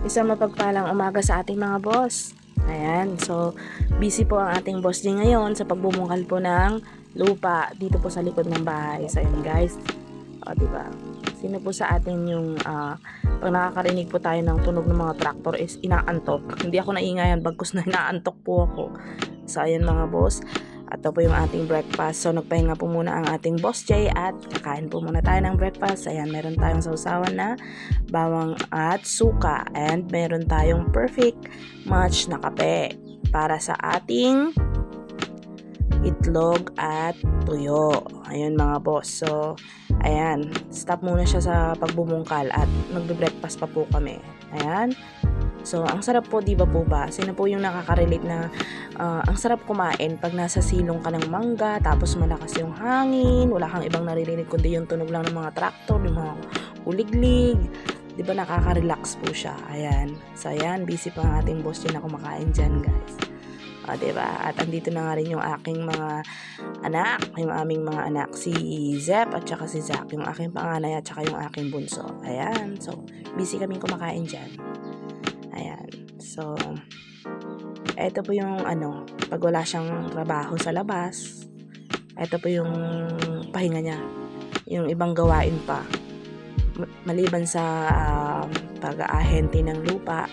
Isang mapagpalang umaga sa ating mga boss. Ayan, so busy po ang ating boss din ngayon sa pagbubungkal po ng lupa dito po sa likod ng bahay. So ayan guys, diba? Sino po sa atin yung pag nakakarinig po tayo ng tunog ng mga traktor is inaantok. Hindi ako naingayan, bagkus na inaantok po ako. So ayan mga boss, ito po yung ating breakfast. So nagpahinga po muna ang ating boss Jay at kakain po muna tayo ng breakfast. Ayan, meron tayong sausawan na bawang at suka and meron tayong perfect match na kape para sa ating itlog at tuyo. Ayun mga boss. So ayan, stop muna siya sa pagbubungkal at magbe-breakfast pa po kami. Ayan. So, ang sarap po, di ba po ba? Sino po yung nakaka-relate na ang sarap kumain pag nasa silong ka ng mangga, tapos malakas yung hangin, wala kang ibang naririnig kundi yung tunog lang ng mga traktor, yung mga uliglig. Di ba nakaka-relax po siya? Ayan. So, ayan, busy pa ang ating boss din na kumakain dyan, guys. Di ba? At andito na nga rin yung aking mga anak, yung aming mga anak, si Zep at saka si Zach, yung aking panganay at saka yung aking bunso. Ayan. So, busy kaming kumakain dyan. Ayan. So, eto po yung pag wala siyang trabaho sa labas, eto po yung pahinga niya. Yung ibang gawain pa. Maliban sa pag-aahente ng lupa,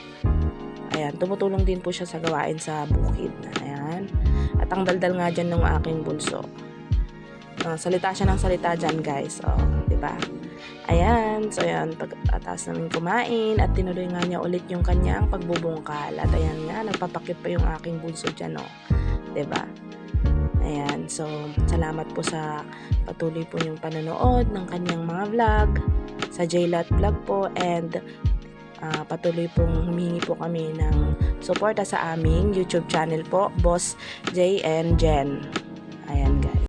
ayan, tumutulong din po siya sa gawain sa bukid. Ayan. At ang daldal nga dyan ng aking bunso. Salita siya ng salita dyan, guys. Diba? Ayan, so ayan, pagkatapos namin kumain at tinuloy nga niya ulit yung kanyang pagbubungkal. At ayan nga, nagpapakit pa yung aking bunso dyan, diba? Ayan, so salamat po sa patuloy po yung panonood ng kanyang mga vlog sa JLot Vlog po, and patuloy pong humingi po kami ng suporta sa aming YouTube channel po, Boss J and Jen. Ayan guys.